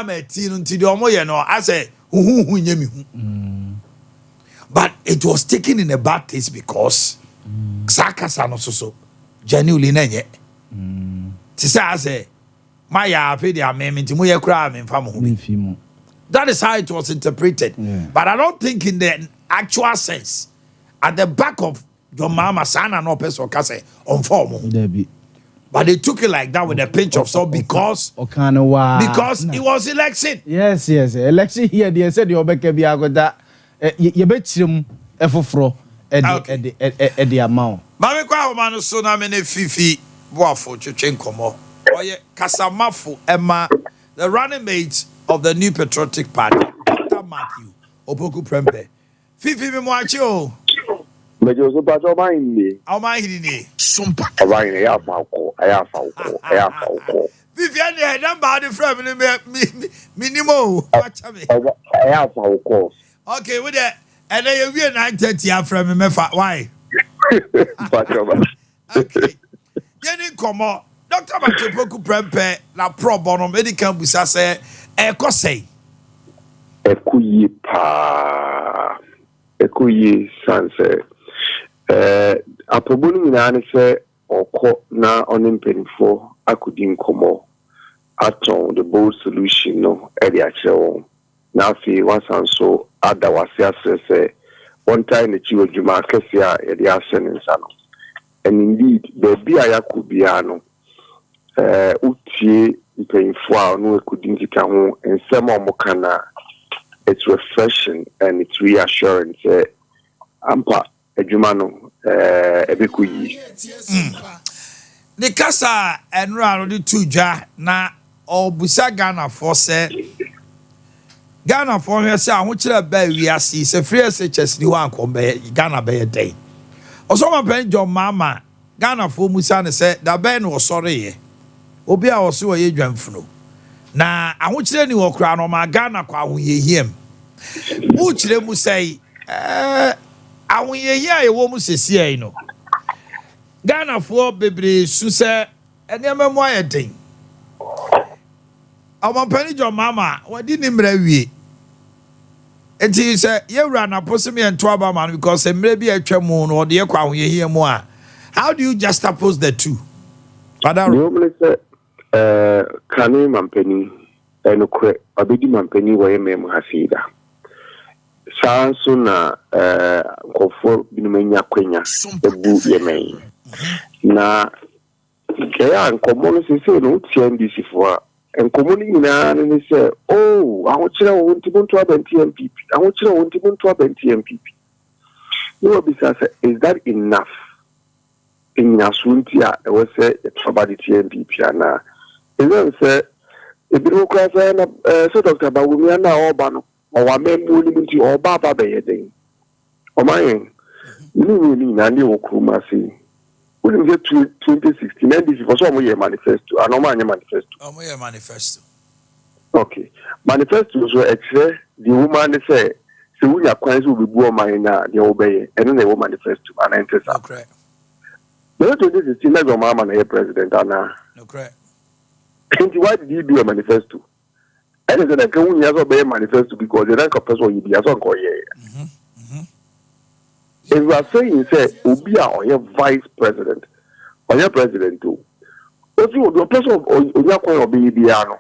time teen until the omo no I say but it was taken in a bad taste because Sakasa no so genuinely nenye ti say I say my ya pay the amendment mo ye kra me mfa mo. That is how it was interpreted. But I don't think in the actual sense at the back of your mama sana no person can say on form. But they took it like that with a pinch of salt because it was election. Yes. Election here they said you obeke bi agoda ye betrim efofro e the amount. Mame kwa ho ma no so na me ne fifi boafo twetwe nkomo. Oye kasamafo Emma the running mate of the New Patriotic Party, Dr. Matthew Opoku Prempe. Fifi me moachi o. Mejo so pa so Omanhene. Omanhene. Sompa. Omanhene Yaw. Fifi ane head body frame me minimo. Watch me. Yaw. Okay, with that and then you 9:30 from me mefa. Why? Okay. Yeni komo Dr. Matthew Opoku Prempe na pro bono medical busa say ekosei. Ekuyi pa. Ekuyi sanse. Apobunu nyina ne se oko na onimpenfo akudi nkomo aton the bold solution no Ade Akye won na afi wasanso ada wase asese one time the chiwo juma kese a Ade Akye nsa no and indeed baby ayakubia no utie mpenfo a no akudi nkika ho ensem omokana. It's refreshing and it's reassuring. Ampa ejumano ebekuyi. The kasa enra no di tuja na obusa Ghana for say Ghana for here say ahokire ba wiase se free SHS ni wan ko be Ghana be dey. Osoma penjo mama Ghana for musa ne say da be no osore ye. Obi a ose wo ye dwanfuno. Na ahokire ni wo kra no ma Ghana kwa ahoyehiem. Uchire mu say ahoyehia ye wo mu sesi ai no. Ghana for bebre su say enema mu ayeden. Awopani jo mama wadi ni mra wie. Enti say ye wura na posemi ento aba man because emre bi atwa mu no de ye kwa ahoyehia mu a. How do you juxtapose the two? Father kane mampeni enokwe abedi mampeni wo yemem hafida sanso na nkofo binumenya kwenya ebu yemen na kaya nkomo no sese no TNDC fo nkomo ni nyina ne se ahokire wo ntibuntu abenti MPP ahokire wo ntibuntu abenti MPP no bisa say is that enough in asuntia e wo say somebody TNPP ana even say if you cross na so Dr. Bawumia na oba no o wa memu ni nti oba ba be yeden o man ni na ndi okruma si we get 2016 and this for so mo ye manifesto and o man ye manifesto okay manifesto so exre the woman say se we ya kwan so be bu o man na the obey and na wo manifesto and enter sa correct but 2016 na go mama na president ana no correct. Why did he do a manifesto? I said that can we also be a manifesto because the rank of person you be as on if you are saying say Obia or your vice president or your president too. If you the person of your coin or BBiano,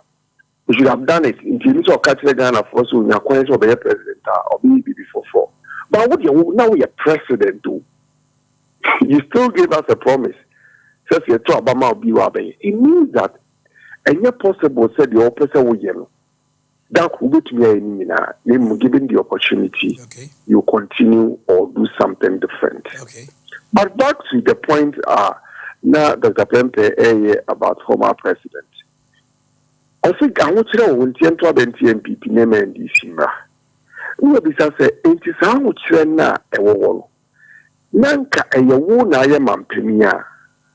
you should have done it in terms of catching Ghana for so your coins or be a president or BB before. But what you now we are president too. You still give us a promise. Says you talk about Biwabe. It means that and yet possible said the opposite way yellow. That will be to me given the opportunity, you continue or do something different. Okay. But back to the point now Dr. Prempe about former president. I think I want to know when TNP name and this no be say it is how much na e wo nanka e wo na ye mampenia.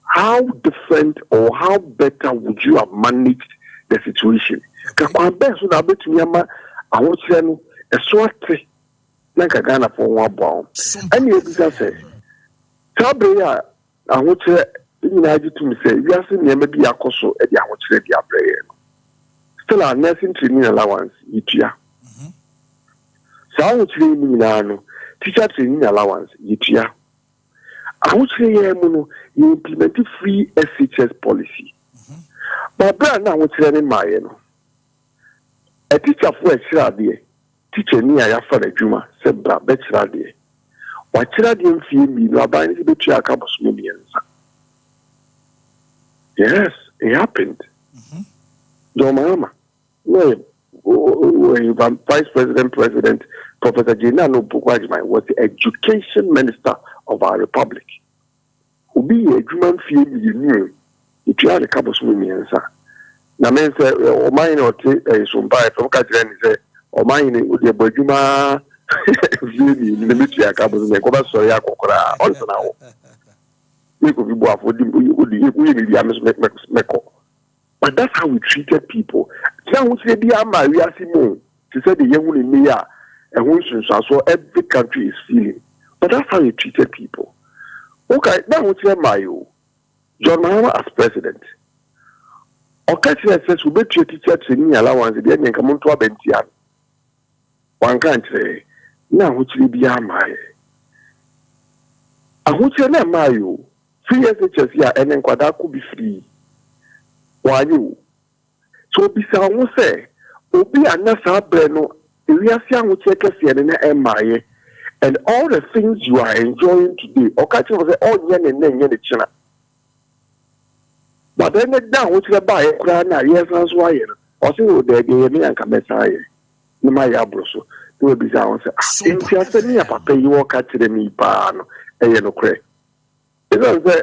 How different or how better would you have managed the situation? Kakwabe so na betumi ama ahochire no eso ate na Ghana for one bomb. And you bisa say tabre ya ahochire nyina agi tumi say wiase ne ma bi akoso e di ahochire di abreye no. still our nursing training allowance, yitia. So training teacher training allowance, yitia. I would say, you implement free SHS policy. But now, what's training my, a teacher for a child, teacher near for the Juma, said Bachelor day. What child you feel me, you are buying the teacher couple millions. Yes, it happened. Your mama, no, Vice President, Professor Jenano Boakye was the education minister of our republic. Who be a human field you knew, if you had a couple of millions. Now, men say, Omanhene or Sompa from Kajran say, Omanhene would be a Bajuma in the military. I can't go sorry. I also now. We could be both for the but that's how we treated people. Now, we say, Dear Maria Simon, she said, the young woman in Mia, and who so every country is feeling. But that's how we treated people. Okay, now we say, Mayo, John Mahama as president. Okay, says, we bet your teacher training allowance, the end come to a bentian. One can't say, now which will be a Maya. I would say, Mayo, 3 years here, and then Quada could be free. Why you? So, besides, say, Obi Anasa Breno, we are seeing what you and all the things you are enjoying today. Okay, was all yen and then yen China. But then now, what you buy, yes, as why, or so they gave me and come inside. No, my abroso. You will be sound. In Tiasania, Papa, you walk at the me pan, and you know, cray. It's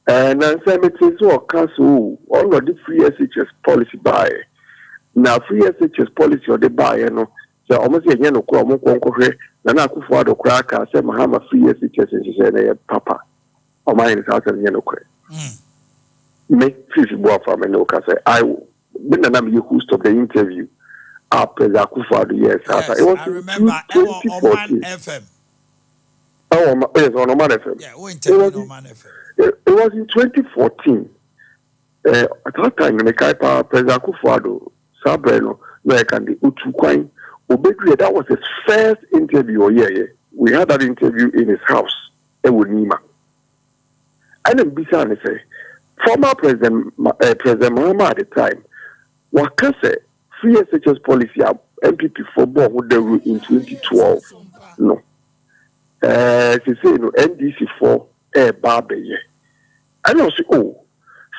and then say it is all council all of the free SHS policy buy. Now free SHS policy or the buy, you know. So almost a year no come na kufuwa do kraka say Mahama free SHS and she said papa. O my is out and no kre. Make fish boy from no ka say I when na me who stop the interview after the kufuwa do yes. It was I remember Oman FM. Oh, yes, on Oman FM. Yeah, we interviewed Oman FM. It was in 2014. At that time, President Kufuor, Sabreno, American, Utukwain, Obedri, that was his first interview. Yeah. We had that interview in his house, Ewunima. And then Bisani say, former President Mahama at the time, what can say, free SHS policy, MPP for Board in 2012. No. She say, no, NDC for Babe. And also,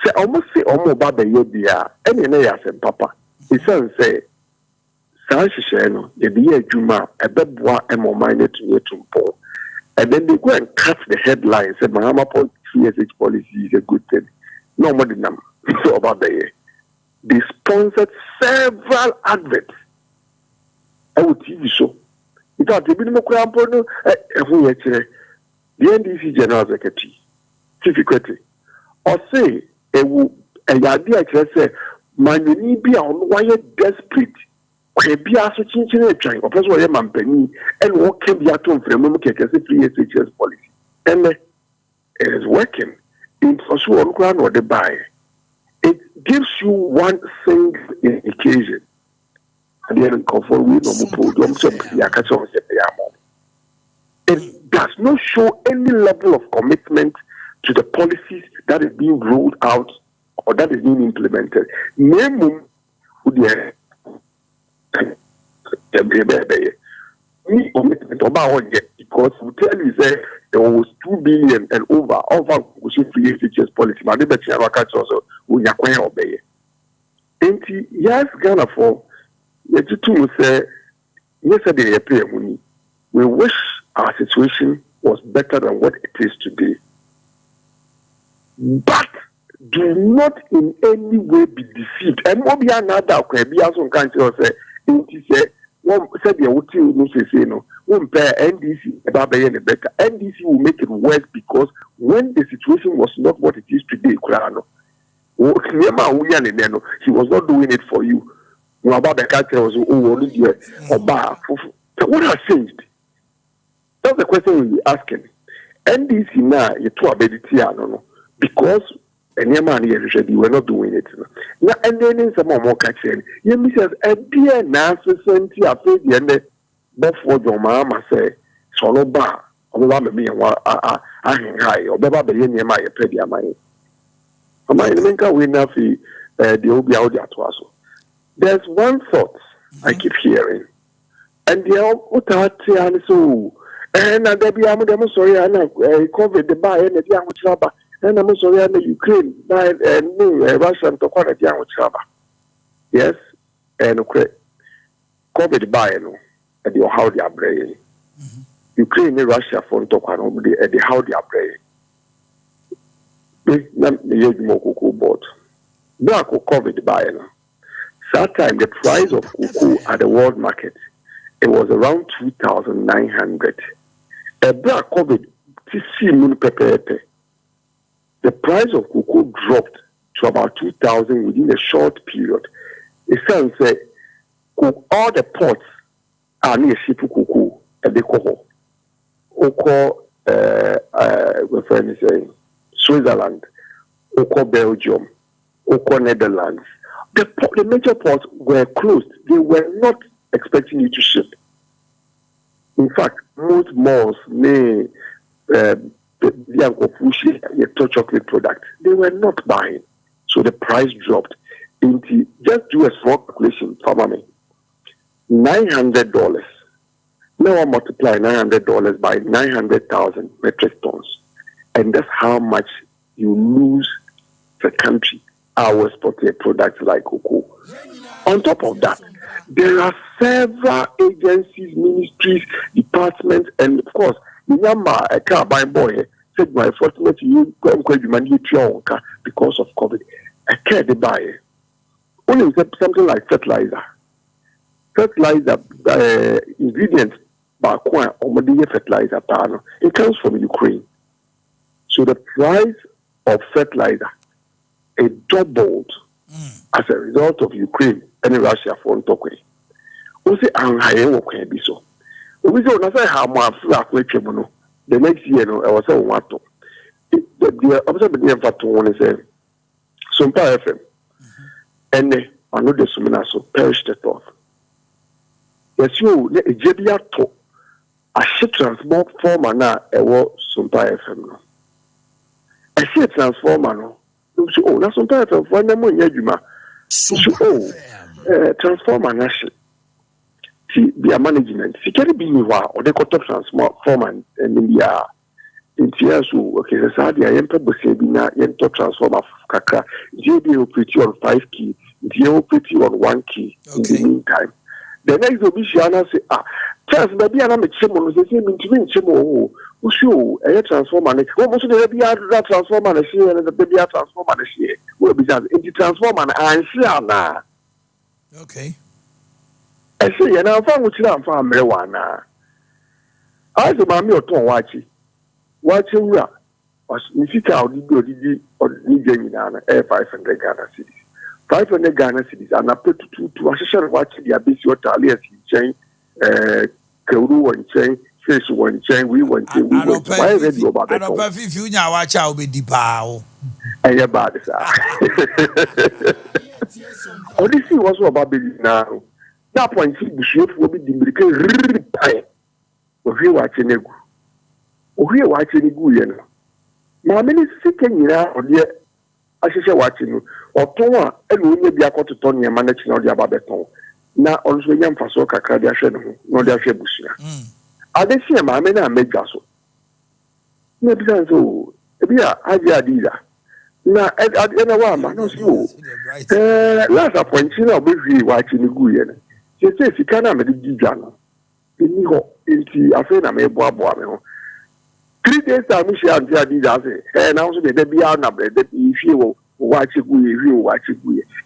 say almost say almost Babe Bia, and in a papa. His son say, Sanshisheno, the Bia Juma, a bedbois and more minded to Tumpo. And then they go and cut the headlines, say Mahama CSH policy is a good thing. No more than them. So about the year. They sponsored several adverts. I would TV show. Because the minimum crown the NDC General Secretary, Chief Secretary, or say a idea say man you need be on why desperate. Be also changing a train, or person where man penny and what can be at home from free SHS policy. And it is working in for sure on ground or the buy. It gives you one single indication. And then conform with it does not show any level of commitment to the policies that is being rolled out or that is being implemented. Minimum because we tell you that there was 2 billion and over free SHS policy. But the better also we are going to obey. And yes, Ghana for the say yesterday we wish our situation was better than what it is today. But do not in any way be deceived. And what be another be also country say one said the OT no say no. Won't pay NDC about better. NDC will make it worse because when the situation was not what it is today, he was not doing it for you. About the country was what has changed? That's the question we'll be asking. NDC now you to ability because any man here we were not doing it. na ending some more catching. You miss a dear Nancy Senti a pay the end before your mamma say, Solo bar, or me and what I high, or Baba Bellion, my pedia money. A my linker winner fee, the Obi Audia Twasso. There's one thought I keep hearing, and the Otati and so, and there be I'm sorry, I know COVID the buy and the young trouble. And I'm sorry, I'm Ukraine, by Russia, and Tokyo, the young trouble. Yes, and COVID by at your how they are braying. Ukraine and Russia for Tokyo, at the how they are braying. The board. Black COVID by that time, the price of cocoa at the world market, it was around 2,900. A black COVID, the price of cocoa dropped to about 2,000 within a short period. It sounds like all the ports are near ship cocoa and they call my friend is saying Switzerland, Belgium, Netherlands. The major ports were closed. They were not expecting you to ship. In fact, most malls may the chocolate product, they were not buying. So the price dropped. Just do a small calculation for me. $900. Now I multiply $900 by 900,000 metric tons. And that's how much you lose the country our exported products like cocoa. On top of that, there are several agencies, ministries, departments, and of course, remember a car by boy said my fortunately you because of COVID. I can't buy only something like fertilizer. Fertilizer ingredients fertilizer panel. It comes from Ukraine. So the price of fertilizer it doubled as a result of Ukraine and Russia for Tokyo. We say I'm high work be so. We say not say how much the next year no I was saying what to the observe the fact one say Sompa FM and I know the sumina so perished the thought. Yes you the Ejebia to a ship transformer na ewo Sompa FM no. A ship transformer no so oh na Sompa FM for na mo nya dwuma. So transformer na ship their management. If you be or they got transform and India in tears, okay, the Saudi, I am probably saying, transformer Kaka, JD operate on 5 key, they operate on 1 key in the meantime. The next obisiana say, first, maybe I'm a chemo, they say, between chemo, who a transformer, almost the baby that transformer, and the baby transformer, will be done in the transformer and share. Okay. I say, and I'm found with you and found marijuana. I said, Mammy or Tom Watchy. Watching you was Missita or Didi or Nijanina, 500 Ghana cities. 500 Ghana cities, and I put to associate watching the abyss or Talias in chain, Kuru and chain, Fish one chain, we went to. I don't pay if you now watch out with the pow. And your body, sir. Odyssey was about baby now. That point, the shape will be the American. We watching a good. We watching a good. My many sitting here or dear, I should watching or Toma, and we may be a quarter to Tony and managing all the Ababeton. Now, also young for Soka Cardiashan, no their Shabusia. I didn't see a mamma and make gaso. Maybe so. Yeah, I did that. Now, I don't know, man, no, you. Last appointment, I'll be watching a good. She says, "You can't make it Jano." Into a friend, I may boab. 3 days, I'm sure I did that. And also, the baby are not if you watch it, you watch it.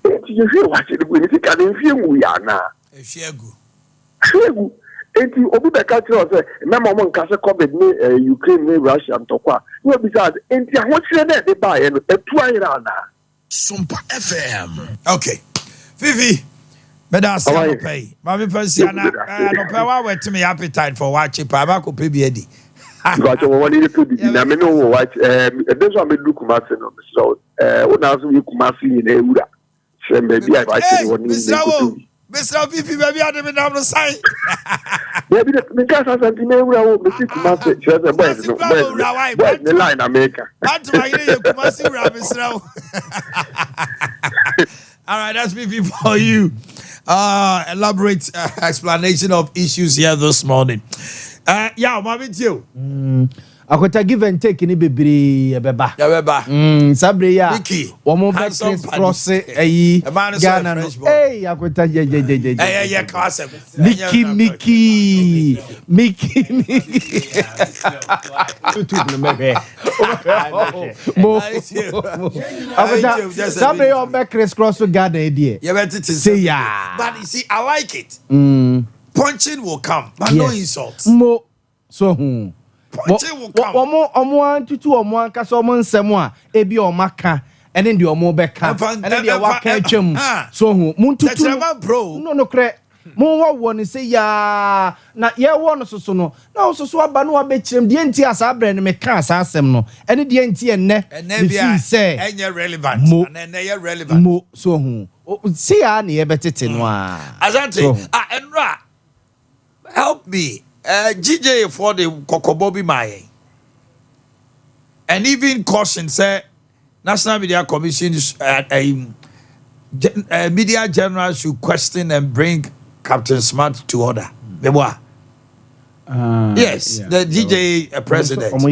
If you watch it, you can't feel we are now. If you and you open the culture of my mom can COVID, Ukraine, Russia, and Tokwa. Well, besides, and what's your name? They buy and a 2 Sompa FM. Okay. Vivi. But that's how I pay. Mammy Persiana, I don't pay what to me appetite for watching Pabako PBD. But I wanted to put in a menu watch, and there's one look Martin. So, when I was with Kumasi in Eura, maybe I actually want to Mr. Pipi, maybe I didn't have the sign. Maybe the guys are something they will be sitting at the line America. All right, that's Pipi for you. Elaborate explanation of issues here this morning. Yeah, Mami Tio. Akota give and take ni bebre ebeba. Sabre ya. Omo be cross ayi Ghana no. Hey, akota yeah, class. Mickey. YouTube no mebe. Mo. Akota sabre ya be cross Ghana e die. You better to say yeah. But you see, I like it. Punching will come, but no insults. Mo. So punching will come. Omo antutu omo ankasa omo nsem a ebi omaka ene de omo beka ene de waka atwam so hu muntutu no kre mo wo ni say ya na ye wo no soso no na soso aba no abekirem de enti asa abre ne meka asa asem no ene de enti enne bia enye relevant and enne relevant mo so hu see ya na ye betete no a azante enra help me GJ for the Kokobobi Maye. And even caution say National Media Commission media general should question and bring Captain Smart to order. Yes, yeah, the DJ president.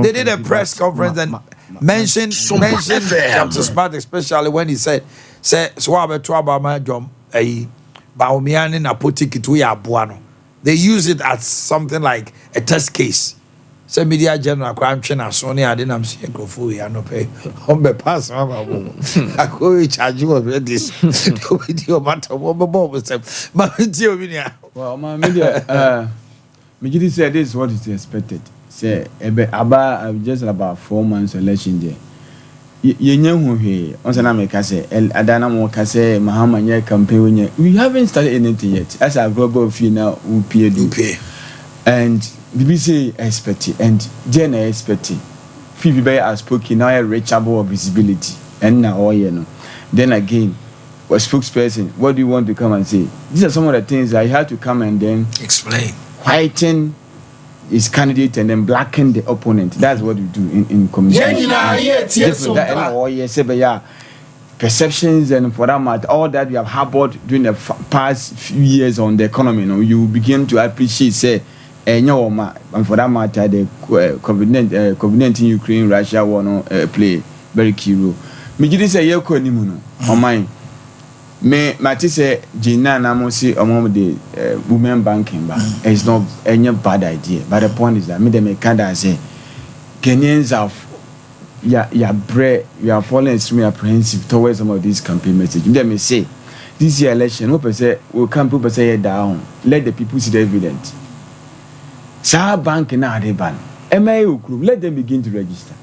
They did a press conference and mentioned Captain Smart, especially when he said Swabe Twabama Jom Baomian in Apotikituya Buano. They use it as something like a test case. So media general crime chain and Sony I didn't see a go for you no pay. Hombe pass I go charge you with this video matter what well my media Mijidi said this is what is expected. Say about just about 4 months election there. Yenyehu he once na make say adana mo ka say Mahama campaign we haven't started anything yet as a global fee now we pay and BBC expect and Jen expect fee be as spoken now a reachable visibility and now all you know then again a spokesperson what do you want to come and say these are some of the things that you have to come and then explain whiten his candidate and then blacken the opponent. That's what we do in communication. Perceptions and for that matter, all that we have harbored during the past few years on the economy, you begin to appreciate, say, and for that matter, the COVID-19 Ukraine Russia war play very key role. Me just say you on mine. Me say Gina Namosi among the women banking ba. It's not any bad idea. But the point is that me them kind of say Kenyans have you are falling extremely apprehensive towards some of these campaign messages. Them may say this year election, will come people say down. Let the people see the evidence. Sa bank na they ban. Let them begin to register.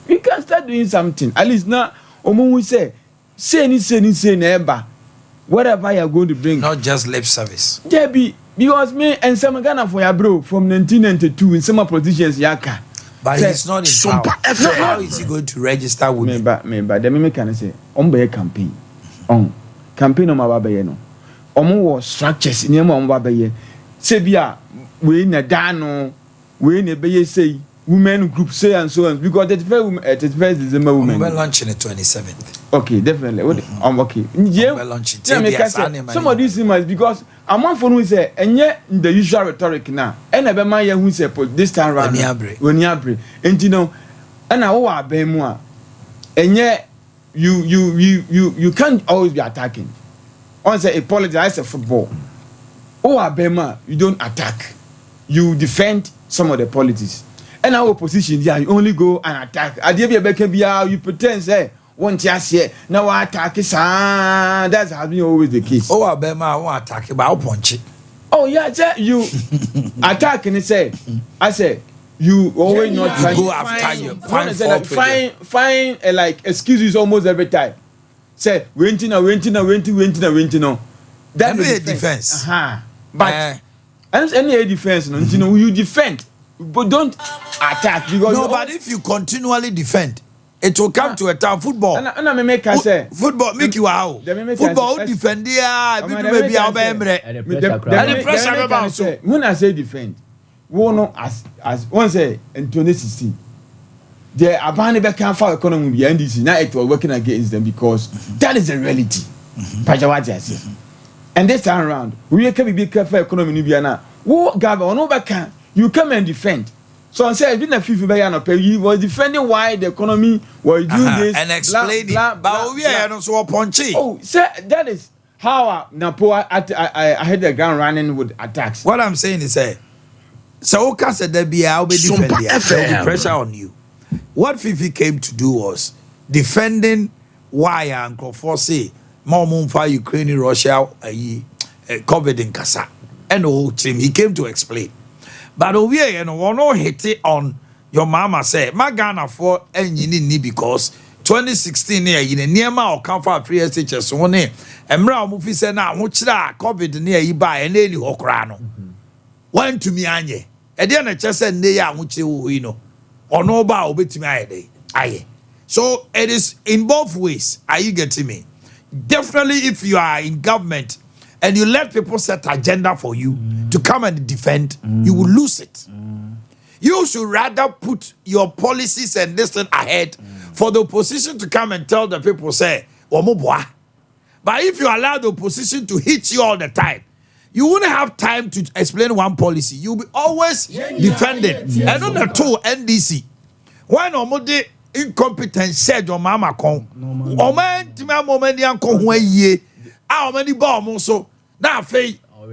We can start doing something. At least now, we say neighbor, whatever you are going to bring. Not just lip service. Debbie, because me and some Ghana for your bro from 1992 in some politicians yaka. But he's not in Sompa. How is he going to register with me? But the me can say campaign. Campaign on my baby no. Was structures near my baby. Sebia we na dano we na be say women group say and so on because 31st December women. We're launching the 27th. Okay, definitely. Okay. Yeah. Some of these things because I'm one for who say and yet the usual rhetoric now. And I be my who say this time round. When you abre. And you know, and I wa be more. And yet you can't always be attacking. On say a politics a football. Oh Abema, you don't attack. You defend some of the politics. And our opposition, yeah, you only go and attack. You pretend say one just here. Now I attack is that's has been always the case. Oh Abema, I won't attack but I'll punch it. Oh yeah, you attack and say I say you always not trying to go after you. Find like excuses almost every time. Say renting. That be a defense. But any defense, you defend, but don't attack because no. But if you continually defend, It will come to a time football. And I make say football make you out. Football defend there. Maybe I'll be the pressure about so. When I say defend, we know as one say in 2016. The Abani can't fight economy behind this. Now it was working against them because that is the reality. And this time around, we can be careful economy Nubiana. What government no back you come and defend. So I said, been a few he was defending why the economy was doing this and explaining. But we are not so punchy. Oh, sir, that is how Napo I had the ground running with attacks. What I'm saying is, so Oka said there be I'll be defending. There will be pressure on you. What Fifi came to do was defending why Uncle Fosse, Momumfa, Ukraine, Russia, COVID in Kasa, and the whole team. He came to explain. But over here, one no hit it on your mama say, my Ghana for and you need because 2016 year in near my come for 3 SHS so one and Mra Mufi said now, which COVID near you buy and any hokrano. One to me, Anye. And then I just said, Neya, which you know. Or no bow bit me aye. So it is in both ways. Are you getting me? Definitely, if you are in government and you let people set agenda for you to come and defend, you will lose it. You should rather put your policies and this thing ahead for the opposition to come and tell the people, say, Omoboa. But if you allow the opposition to hit you all the time, you wouldn't have time to explain one policy. You'll be always defending. And on the two, NDC. Why no more incompetent said your mama con? O man, Tima Momedian con who ye. How many bombs so? Now, faith. Or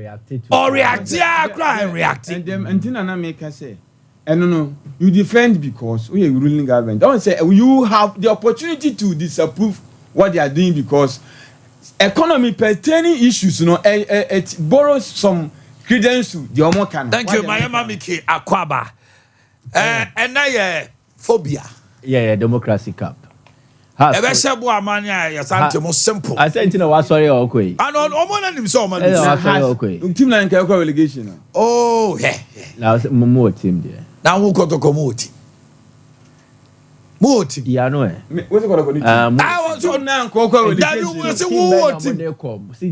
react. Yeah, cry and react. And them, and Tina make us say, and no, you defend because we are ruling government. Don't say you have the opportunity to disapprove what they are doing because economy pertaining issues, you know, it borrows some credence to the Omokan. Thank you, my Mamiki Akwaba. And I phobia. Yeah, democracy cup. Simple. I said, you know what? Sorry, okay. I know Oman him so much. Team like relegation. Oh, yeah. Now, more team there. Now, who got to come Moti. Yeah, no. What's it called? I was on now. That you will say, what team?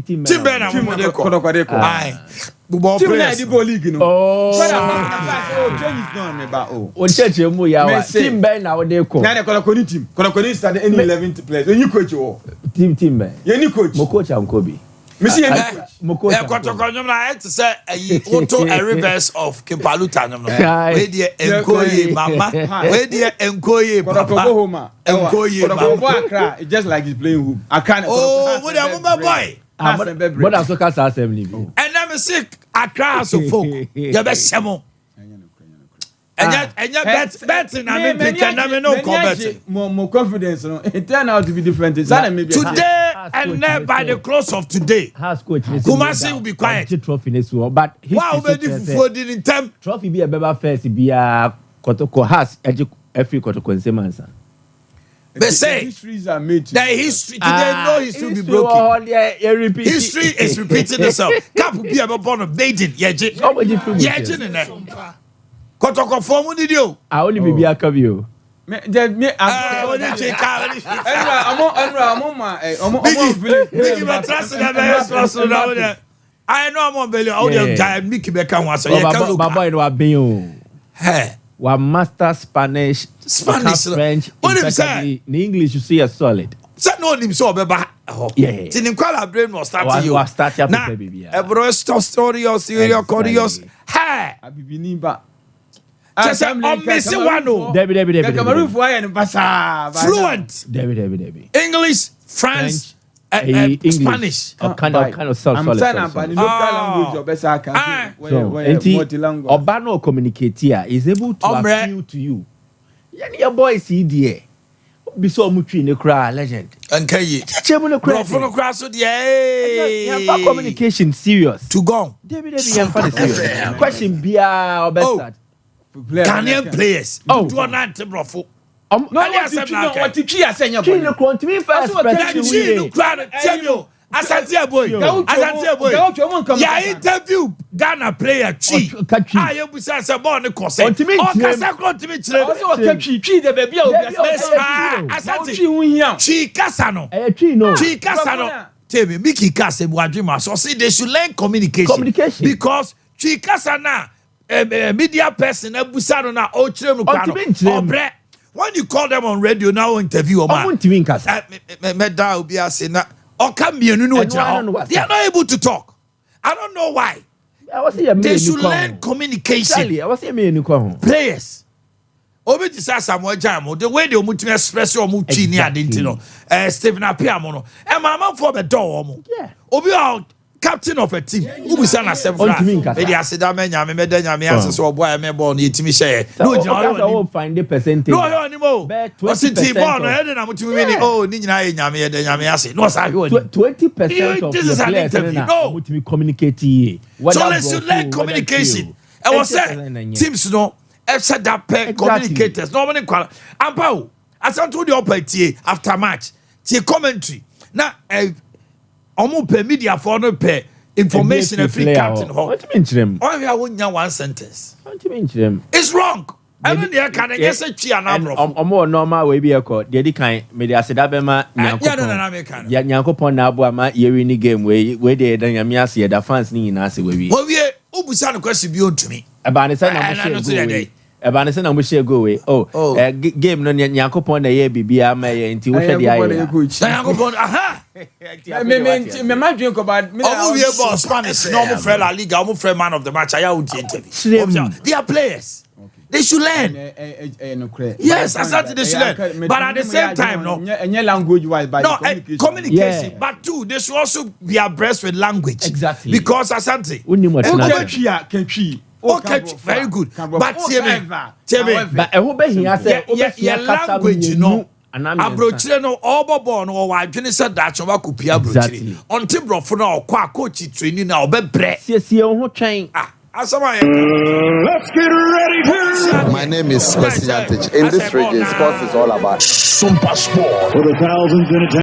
Team Ben, I'm going to call. Aye. Team league, you know. Oh, change is not oh, church, team Ben, now they call. Now they call a team. Call started any 11th place. When you coach you, team Ben. You new coach. Mo coach am Kobe. Monsieur, I got to say a reverse of Kimpaluta. Where the Enkoye Mama, where the Enkoye Papa, Enkoye Mama. It's just like he's playing hoop. I can't. Oh, what a mama boy. But I'm so cast assembly. And I'm sick. I cry so folk. You're best Samo. And yet betting, I mean, can no comment. More confidence. It turned out to be different. Today and then by the close of today, Kumasi will be quiet. But wow, in time. Trophy be a beba first, be a Kotoko has every Kotoko Semansa. They say histories are made. The history today, no history will be broken. History is repeating itself. Cap will be a born of Beijing. Yajin in there. Kotoko form did you? I only be a cabio. I know I'm on Belly. All the giant Mickey Beckham was a master Spanish, French, in English you see a solid. Said no him so beba. Yeah. Tin kwala brain was start you. Start up baby. A bro story or serious curious. Hey. Abibini ba. Just missing one. Debbie. Cameroon for and basa. Fluent. Debbie. English, French, Spanish. Kind of solid. I'm saying about the local language or better can. So, Obano communicator is able to appeal to you. Your boy see there. Be so much in the crowd, legend. And communication serious. To go. Debbie, serious. Question be our best. Ghanaian players. Oh, do not brofo. No, what did you know? What did you say? You want to me first? Asante boy. Asante boy. Yeah, interview Ghana player Chi. Ah, you busa say ball ne kose. O kasa ko ntimi kire. O so Chi the baby o Asante Chi kasa no. Chi kasa no. Tell me, Mickey kasa buadwima. So see they should learn communication. Because Chi kasa na media person na busa no na o kire mu kwa no. Obre. When you call them on radio now interview o ma. Me da obi ase na they are not able to talk. I don't know why. They should learn communication. Players. Obi ti sa Samuel Jam, the way they must express your muchi ni adintino. Stephen Apia mono. E mama for the door mo. Obi are captain of a team. Who be sana several. Maybe I said that me me answer so boy me born yetimi share. No, you find the percentage. No, anymore. O si team born e dey na mutimi win. Oh, ni nyina e nyame dey nyame ase. No say 20% of the players no mutimi communicate. So let's learn communication. I was say teams no said that pair communicators. No one qual. Ampa as I told you after match. Tie commentary. Na omo pe media for no pe information and free captain ho. What do you mean? Why we are one sentence? What do you mean? It's wrong. I mean there can get say chi anabro. Omo normal we be ekọ. Dey kan media seda be ma nyankopon. Ya nyankopon na abo ama ye win game we dey dan yame ase ye da fans ni nyina ase we. Wo wie obusa no question bi ontumi. Eba ne say na mo share eba ne say na mo share go we. Game no nyankopon na ye bibia ma ye nti wo hwe dey aye. Nyankopon aha. Me ma drink about me. Omo wie boss Spanish. No mo friend La Liga, omo friend man of the match. I would interview. They are players. They should learn. Yes, exactly. They should learn. But at the same time, no. Language wise, by communication. Yeah. But two, they should also be abreast with language. Exactly. Because Asante. Okay, very good. But tell me. But who be here say? Yeah, language, you know. Abrochire no obobo no wa adwene se da chwa kopi abrochire. Onte brofo na okwa coach training na obebre. Siesie ho twen. Let's get ready. My name is Kwesi Antich. In this region, sports is all about Sompa Sport for the thousands in attendance.